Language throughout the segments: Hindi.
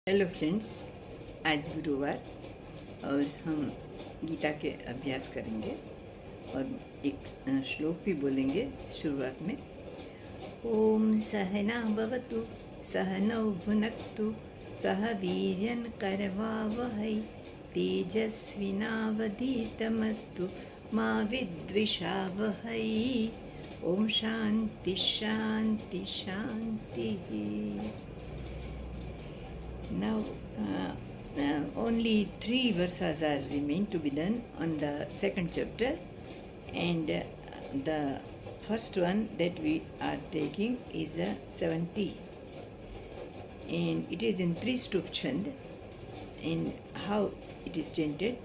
हेलो फ्रेंड्स, आज गुरुवार और हम गीता के अभ्यास करेंगे और एक श्लोक भी बोलेंगे शुरुआत में। ओम सहना भवतु सहनौ भुनक्तु सह वीर्यं करवावहै तेजस्विनावधीतमस्तु मा विद्विषावहै। ओम शांति शांति शांति। Now, only 3 versas are remain to be done on the second chapter, and the first one that we are taking is 70, and it is in 3 stup chand. And how it is chanted: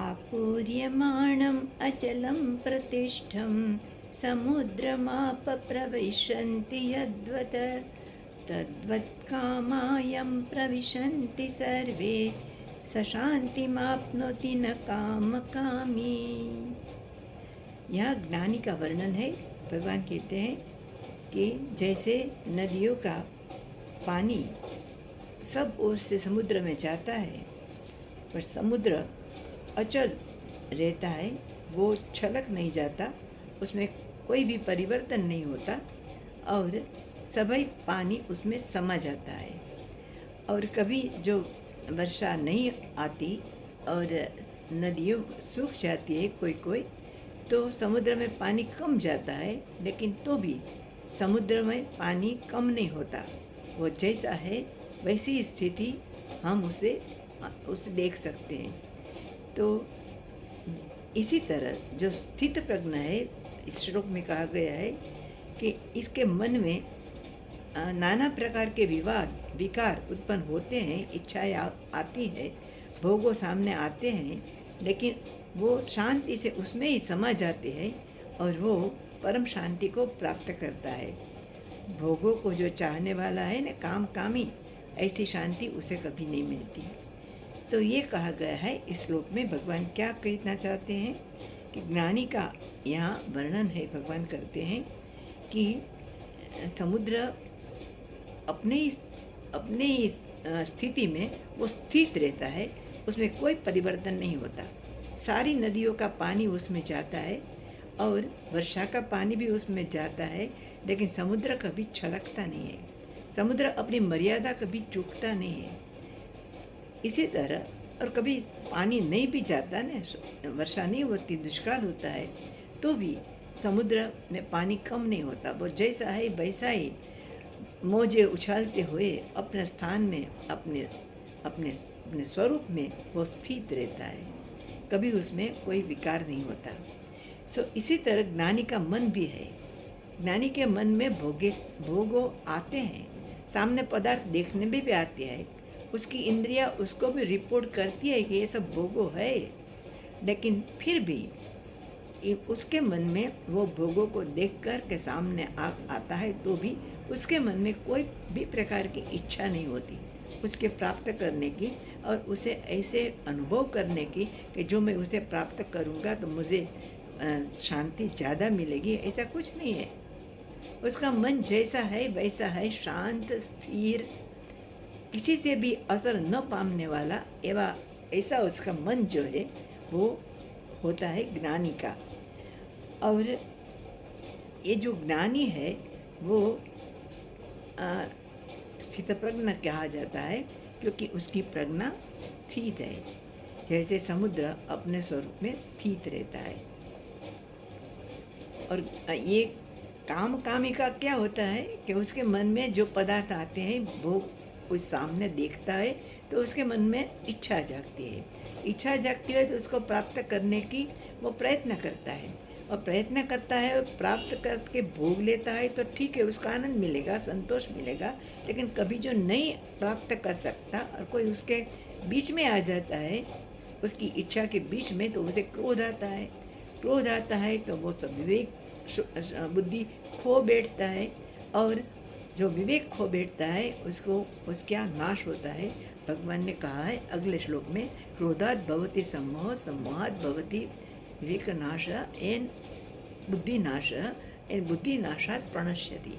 आपूर्यमाणम् अचलं प्रतिष्ठं समुद्रमाप प्रविशन्ति यद्वत् तद्वत्कामायं प्रविशन्ति सर्वे स शान्तिमाप्नोति न कामकामी। यह ज्ञानी का वर्णन है। भगवान कहते हैं कि जैसे नदियों का पानी सब ओर से समुद्र में जाता है, पर समुद्र अचल रहता है, वो छलक नहीं जाता, उसमें कोई भी परिवर्तन नहीं होता और सभी पानी उसमें समा जाता है। और कभी जो वर्षा नहीं आती और नदियों सूख जाती है कोई तो समुद्र में पानी कम जाता है, लेकिन तो भी समुद्र में पानी कम नहीं होता। वो जैसा है वैसी स्थिति हम उसे देख सकते हैं। तो इसी तरह जो स्थित प्रज्ञ है, इस श्लोक में कहा गया है कि इसके मन में नाना प्रकार के विकार उत्पन्न होते हैं, इच्छाएं आती है, भोगों सामने आते हैं, लेकिन वो शांति से उसमें ही समा जाते हैं और वो परम शांति को प्राप्त करता है। भोगों को जो चाहने वाला है ना, कामी, ऐसी शांति उसे कभी नहीं मिलती। तो ये कहा गया है इस श्लोक में। भगवान क्या कहना चाहते हैं कि ज्ञानी का यहाँ वर्णन है। भगवान करते हैं कि समुद्र अपने ही स्थिति में वो स्थित रहता है, उसमें कोई परिवर्तन नहीं होता। सारी नदियों का पानी उसमें जाता है और वर्षा का पानी भी उसमें जाता है, लेकिन समुद्र कभी छलकता नहीं है। समुद्र अपनी मर्यादा कभी चूकता नहीं है। इसी तरह और कभी पानी नहीं भी जाता ना, वर्षा नहीं होती, दुष्काल होता है, तो भी समुद्र में पानी कम नहीं होता। वो जैसा है वैसा ही मौजे उछालते हुए अपने स्थान में, अपने स्वरूप में वो स्थित रहता है, कभी उसमें कोई विकार नहीं होता। इसी तरह ज्ञानी का मन भी है। ज्ञानी के मन में भोगों आते हैं, सामने पदार्थ देखने में भी आते हैं, उसकी इंद्रियां उसको भी रिपोर्ट करती है कि ये सब भोगों है, लेकिन फिर भी उसके मन में वो भोगों को देखकर के सामने आता है, तो भी उसके मन में कोई भी प्रकार की इच्छा नहीं होती उसके प्राप्त करने की और उसे ऐसे अनुभव करने की कि जो मैं उसे प्राप्त करूँगा तो मुझे शांति ज़्यादा मिलेगी। ऐसा कुछ नहीं है। उसका मन जैसा है वैसा है, शांत, स्थिर, किसी से भी असर न पाने वाला ऐसा उसका मन जो है वो होता है ज्ञानी का। और ये जो ज्ञानी है वो स्थित प्रज्ञ कहा जाता है, क्योंकि उसकी प्रज्ञा स्थित है, जैसे समुद्र अपने स्वरूप में स्थित रहता है। और ये कामी का क्या होता है कि उसके मन में जो पदार्थ आते हैं वो उस सामने देखता है तो उसके मन में इच्छा जागती है। इच्छा जागती है तो उसको प्राप्त करने की वो प्रयत्न करता है, और प्रयत्न करता है और प्राप्त करके भोग लेता है तो ठीक है, उसका आनंद मिलेगा, संतोष मिलेगा। लेकिन कभी जो नहीं प्राप्त कर सकता और कोई उसके बीच में आ जाता है, उसकी इच्छा के बीच में, तो उसे क्रोध आता है। क्रोध आता है तो वो सब विवेक बुद्धि खो बैठता है, और जो विवेक खो बैठता है उसका नाश होता है। भगवान ने कहा है अगले श्लोक में, क्रोधात् भवति सम्मोह, सम्मोहात् भवति विवेक नाश एन बुद्धि नाश एन बुद्धि नाशात् प्रणश्यति।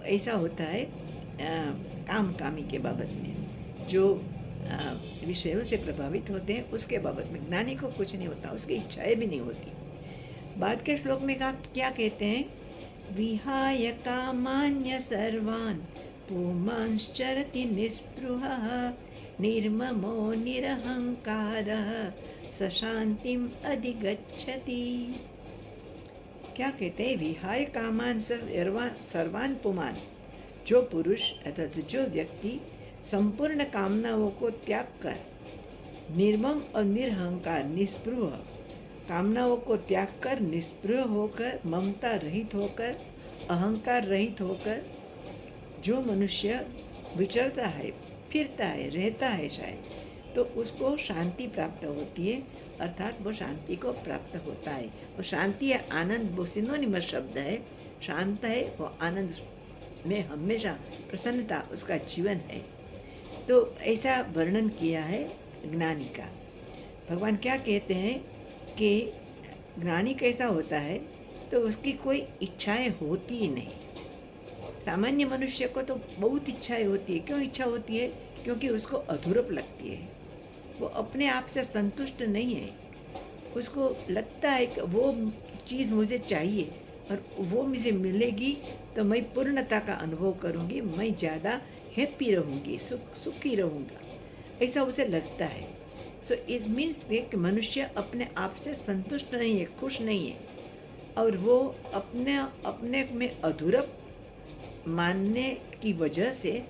ऐसा होता है काम कामी के बाबत में, जो विषयों से प्रभावित होते हैं उसके बाबत में। ज्ञानी को कुछ नहीं होता, उसकी इच्छाएं भी नहीं होती। बाद के श्लोक में क्या कहते हैं? विहाय कामान्य सर्वान् पुमांश्चरति निस्पृहः निर्ममो निरहंकारः स शांतिम अधिगच्छति। क्या कहते हैं? विहाय कामान सर्वान पुमान, जो पुरुष अर्थात जो व्यक्ति संपूर्ण कामनाओं को त्याग कर निर्मम और निरहंकार निस्पृह, कामनाओं को त्याग कर निस्पृह होकर, ममता रहित होकर, अहंकार रहित होकर जो मनुष्य विचरता है, फिरता है, रहता है शायद, तो उसको शांति प्राप्त होती है, अर्थात वो शांति को प्राप्त होता है। वो शांति या आनंद वो सिनोनिमस शब्द है। शांत है वो आनंद में हमेशा प्रसन्नता उसका जीवन है। तो ऐसा वर्णन किया है ज्ञानी का। भगवान क्या कहते हैं कि ज्ञानी कैसा होता है? तो उसकी कोई इच्छाएं होती ही नहीं। सामान्य मनुष्य को तो बहुत इच्छाएं होती है। क्यों इच्छा होती है? क्योंकि उसको अधूरप लगती है, वो अपने आप से संतुष्ट नहीं है। उसको लगता है कि वो चीज़ मुझे चाहिए और वो मुझे मिलेगी तो मैं पूर्णता का अनुभव करूँगी, मैं ज़्यादा हैप्पी रहूँगी, सुखी रहूँगा, ऐसा उसे लगता है। सो इट मीन्स कि मनुष्य अपने आप से संतुष्ट नहीं है, खुश नहीं है, और वो अपने में अधूरप मानने की वजह से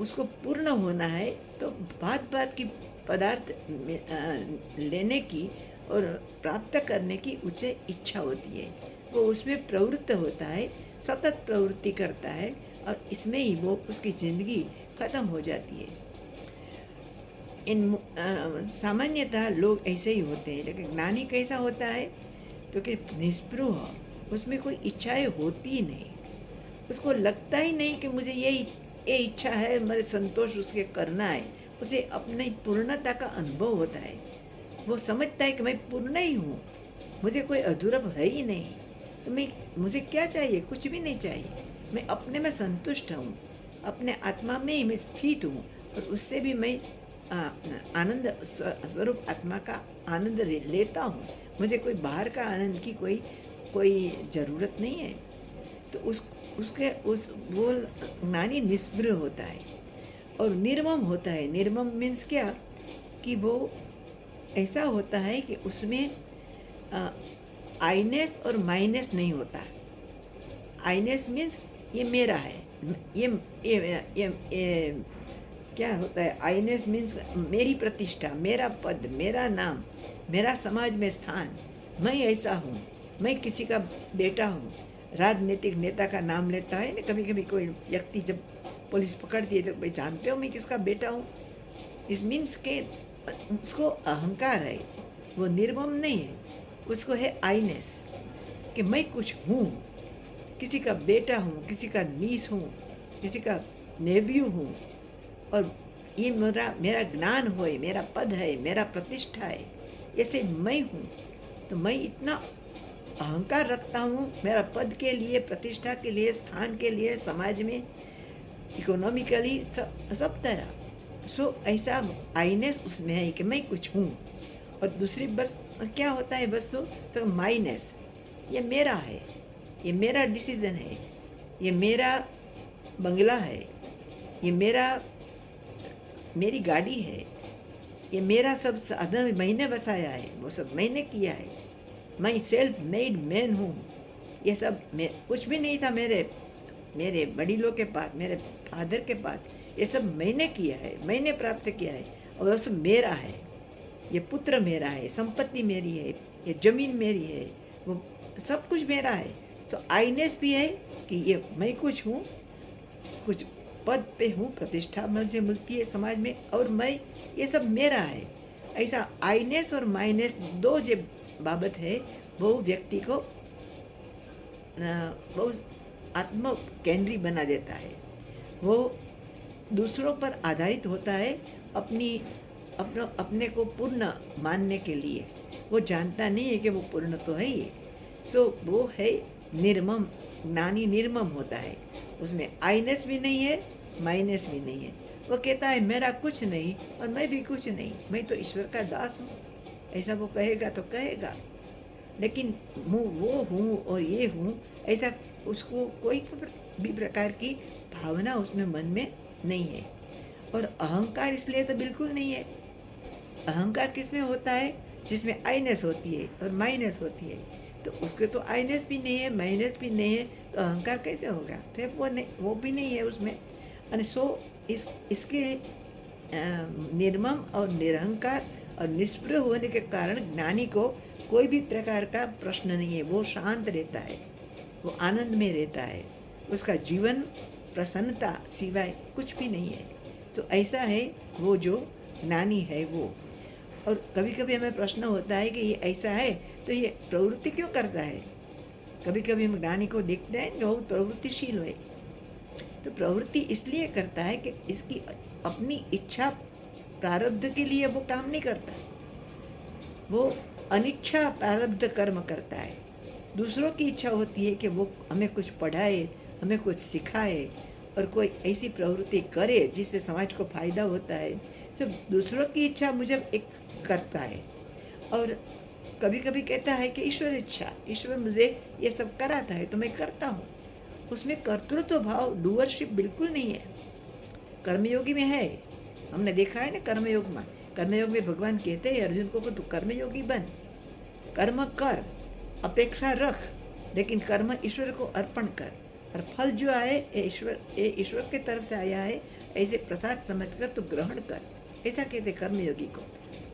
उसको पूर्ण होना है, तो बात की पदार्थ लेने की और प्राप्त करने की उसे इच्छा होती है। वो उसमें प्रवृत्त होता है, सतत प्रवृत्ति करता है, और इसमें ही वो उसकी ज़िंदगी खत्म हो जाती है। सामान्यतः लोग ऐसे ही होते हैं, लेकिन ज्ञानी कैसा होता है? तो कि निस्पृह, उसमें कोई इच्छाएं होती ही नहीं। उसको लगता ही नहीं कि मुझे ये इच्छा है, मेरे संतोष उसके करना है। उसे अपनी पूर्णता का अनुभव होता है। वो समझता है कि मैं पूर्ण ही हूँ, मुझे कोई अधूरप है ही नहीं, तो मुझे क्या चाहिए? कुछ भी नहीं चाहिए। मैं अपने में संतुष्ट हूँ, अपने आत्मा में ही मैं स्थित हूँ, और उससे भी मैं आनंद स्वरूप आत्मा का आनंद लेता हूँ। मुझे कोई बाहर का आनंद की कोई ज़रूरत नहीं है। तो वो ज्ञानी निस्पृह होता है और निर्मम होता है। निर्मम मीन्स क्या? कि वो ऐसा होता है कि उसमें आईनेस और माइनेस नहीं होता। आईनेस मीन्स ये मेरा है, ये क्या होता है? आईनेस मीन्स मेरी प्रतिष्ठा, मेरा पद, मेरा नाम, मेरा समाज में स्थान, मैं ऐसा हूँ, मैं किसी का बेटा हूँ। राजनीतिक नेता का नाम लेता है ना कभी कभी कोई व्यक्ति, जब पुलिस पकड़ती है तो भाई जानते हो मैं किसका बेटा हूँ। इस मीन्स के उसको अहंकार है, वो निर्मम नहीं है, उसको है आईनेस कि मैं कुछ हूँ, किसी का बेटा हूँ, किसी का नीस हूँ, किसी का नेव्यू हूँ, और ये मेरा ज्ञान हो, मेरा पद है, मेरा प्रतिष्ठा है, ऐसे मैं हूँ। तो मैं इतना अहंकार रखता हूँ मेरा पद के लिए, प्रतिष्ठा के लिए, स्थान के लिए, समाज में, इकोनॉमिकली, सब तरह। सो ऐसा आईनेस उसमें है कि मैं कुछ हूँ। और दूसरी बस क्या होता है? बस तो माइनेस, ये मेरा है, ये मेरा डिसीजन है, ये मेरा बंगला है, ये मेरी गाड़ी है, ये मेरा सब साधन मैंने बसाया है, वो सब मैंने किया है, मैं सेल्फ मेड मैन हूँ। ये सब कुछ भी नहीं था मेरे वडीलों के पास, मेरे फादर के पास, ये सब मैंने किया है, मैंने प्राप्त किया है, और वो सब मेरा है। ये पुत्र मेरा है, संपत्ति मेरी है, ये जमीन मेरी है, वो सब कुछ मेरा है। तो आईनेस भी है कि ये मैं कुछ हूँ, कुछ पद पे हूँ, प्रतिष्ठा मुझे मिलती है समाज में, और मैं ये सब मेरा है। ऐसा आईनेस और माइनेस दो जो बाबत है, वो व्यक्ति को बहुत आत्म केंद्री बना देता है। वो दूसरों पर आधारित होता है अपने को पूर्ण मानने के लिए। वो जानता नहीं है कि वो पूर्ण तो है ही। सो वो है निर्मम। ज्ञानी निर्मम होता है, उसमें आईनेस भी नहीं है माइनस भी नहीं है। वो कहता है मेरा कुछ नहीं और मैं भी कुछ नहीं, मैं तो ईश्वर का दास हूँ। ऐसा वो कहेगा तो कहेगा, लेकिन वो हूँ और ये हूँ ऐसा उसको कोई भी प्रकार की भावना उसमें मन में नहीं है। और अहंकार इसलिए तो बिल्कुल नहीं है। अहंकार किसमें होता है? जिसमें आईनेस होती है और माइनस होती है। तो उसके तो आईनेस भी नहीं है, माइनस भी नहीं है, तो अहंकार कैसे होगा? तो वो नहीं, वो भी नहीं है उसमें। और सो इसके निर्मम और निरहंकार और निष्प्रह होने के कारण ज्ञानी को कोई भी प्रकार का प्रश्न नहीं है। वो शांत रहता है, वो आनंद में रहता है, उसका जीवन प्रसन्नता सिवाय कुछ भी नहीं है। तो ऐसा है वो जो ज्ञानी है वो। और कभी कभी हमें प्रश्न होता है कि ये ऐसा है तो ये प्रवृत्ति क्यों करता है? कभी कभी हम ज्ञानी को देखते हैं जो प्रवृत्तिशील है, तो प्रवृत्ति इसलिए करता है कि इसकी अपनी इच्छा प्रारब्ध के लिए वो काम नहीं करता, वो अनिच्छा प्रारब्ध कर्म करता है। दूसरों की इच्छा होती है कि वो हमें कुछ पढ़ाए, हमें कुछ सिखाए और कोई ऐसी प्रवृत्ति करे जिससे समाज को फायदा होता है। तो दूसरों की इच्छा मुझे एक करता है। और कभी कभी कहता है कि ईश्वर इच्छा, ईश्वर मुझे ये सब कराता है तो मैं करता हूँ। उसमें कर्तृत्व भाव, डूअरशिप बिल्कुल नहीं है। कर्मयोगी में है, हमने देखा है ना। कर्मयोग में भगवान कहते हैं अर्जुन को तू कर्मयोगी बन, कर्म कर, अपेक्षा रख, लेकिन कर्म ईश्वर को अर्पण कर, और फल जो आए ये ईश्वर के तरफ से आया है, ऐसे प्रसाद समझकर तू ग्रहण कर। ऐसा कहते कर्मयोगी को,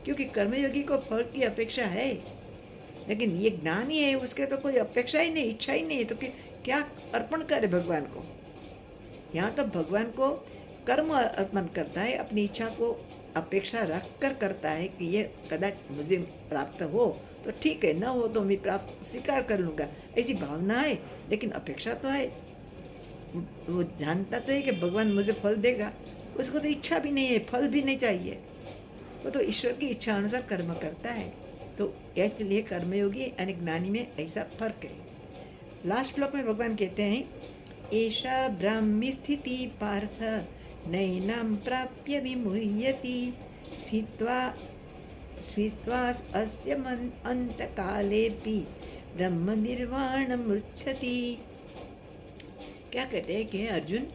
क्योंकि कर्मयोगी को फल की अपेक्षा है। लेकिन ये ज्ञानी है, उसके तो कोई अपेक्षा ही नहीं, इच्छा ही नहीं है, तो क्या अर्पण करे भगवान को? यहाँ तो भगवान को कर्म अर्पण करता है, अपनी इच्छा को अपेक्षा रख कर करता है कि ये कदाच मुझे प्राप्त हो तो ठीक है, न हो तो मैं प्राप्त स्वीकार कर लूँगा, ऐसी भावना है। लेकिन अपेक्षा तो है, वो जानता तो है कि भगवान मुझे फल देगा, उसको तो इच्छा भी नहीं है, फल भी नहीं चाहिए, वो तो ईश्वर की इच्छा अनुसार कर्म करता है। तो इसलिए कर्मयोगी यानी ज्ञानी में ऐसा फर्क है। लास्ट श्लोक में भगवान कहते हैं, एषा ब्राह्मी स्थिति पार्थ नैनां प्राप्य विमुह्यति स्थित्वा अस्य अंतकालेऽपि ब्रह्म निर्वाणमृच्छति। क्या कहते हैं कि अर्जुन,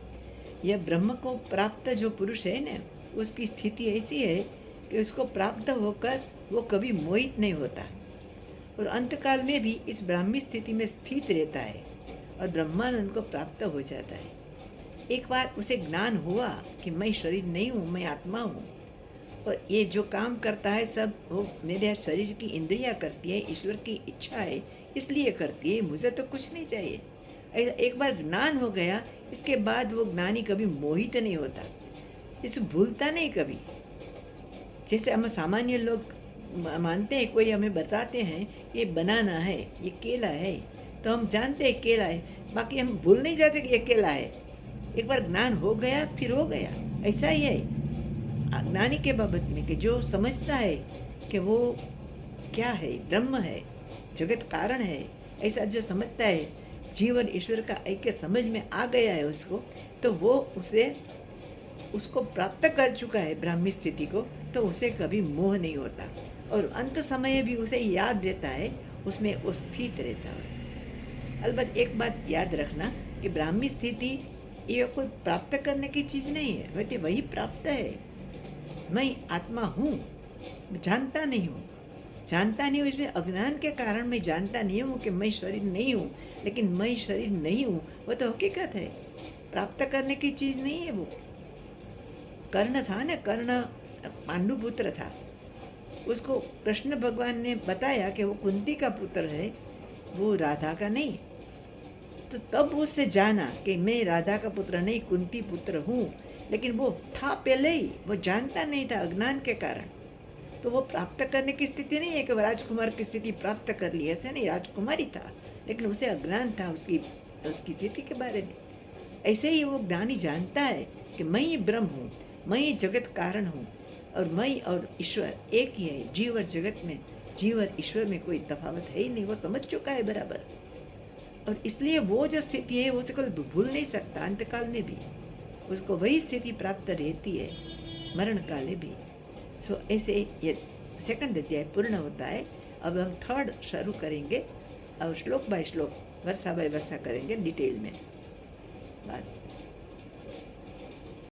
यह ब्रह्म को प्राप्त जो पुरुष है ना, उसकी स्थिति ऐसी है कि उसको प्राप्त होकर वो कभी मोहित नहीं होता और अंतकाल में भी इस ब्राह्मी स्थिति में स्थित रहता है और ब्रह्मानंद को प्राप्त हो जाता है। एक बार उसे ज्ञान हुआ कि मैं शरीर नहीं हूँ, मैं आत्मा हूँ, और ये जो काम करता है सब वो मेरे शरीर की इंद्रियाँ करती है, ईश्वर की इच्छा है इसलिए करती है, मुझे तो कुछ नहीं चाहिए। एक बार ज्ञान हो गया, इसके बाद वो ज्ञानी कभी मोहित नहीं होता, इसे भूलता नहीं कभी। जैसे हम सामान्य लोग मानते हैं, कोई हमें बताते हैं ये बनाना है, ये केला है, तो हम जानते हैं केला है, बाकी हम भूल नहीं जाते कि ये केला है। एक बार ज्ञान हो गया फिर हो गया। ऐसा ही है ज्ञानी के बाबत में, कि जो समझता है कि वो क्या है, ब्रह्म है, जगत कारण है, ऐसा जो समझता है, जीवन ईश्वर का ऐक्य समझ में आ गया है उसको, तो वो उसको प्राप्त कर चुका है ब्राह्मी स्थिति को, तो उसे कभी मोह नहीं होता और अंत समय भी उसे याद रहता है, उसमें वो स्थित रहता है। अलबत्त एक बात याद रखना कि ब्राह्मी स्थिति ये कोई प्राप्त करने की चीज़ नहीं है, वैसे वही प्राप्त है। मैं आत्मा हूँ, जानता नहीं हूँ, इसमें अज्ञान के कारण मैं जानता नहीं हूँ कि मैं शरीर नहीं हूँ, लेकिन मैं शरीर नहीं हूँ वो तो हकीकत है, प्राप्त करने की चीज़ नहीं है। वो कर्ण था ना, कर्ण पांडुपुत्र था, उसको कृष्ण भगवान ने बताया कि वो कुंती का पुत्र है, वो राधा का नहीं। तो तब उससे जाना कि मैं राधा का पुत्र नहीं, कुंती पुत्र हूँ, लेकिन वो था पहले ही, वो जानता नहीं था अज्ञान के कारण। तो वो प्राप्त करने की स्थिति नहीं है कि राजकुमार की स्थिति प्राप्त कर ली, ऐसे नहीं, राजकुमार ही था, लेकिन उसे अज्ञान था उसकी स्थिति के बारे में। ऐसे ही वो ज्ञानी जानता है कि मैं ही ब्रह्म हूँ, मैं ही जगत कारण हूँ, और मैं और ईश्वर एक ही है। जीव और जगत में, जीव और ईश्वर में कोई तफावत है ही नहीं, वो समझ चुका है बराबर। और इसलिए वो जो स्थिति है वो उसे कभी भूल नहीं सकता अंतकाल में भी। उसको वही स्थिति प्राप्त रहती है मरण काले भी। सो ऐसे ये सेकंड अध्याय पूर्ण होता है। अब हम थर्ड शुरू करेंगे और श्लोक बाय श्लोक वर्षा बाय वर्षा करेंगे डिटेल में बात।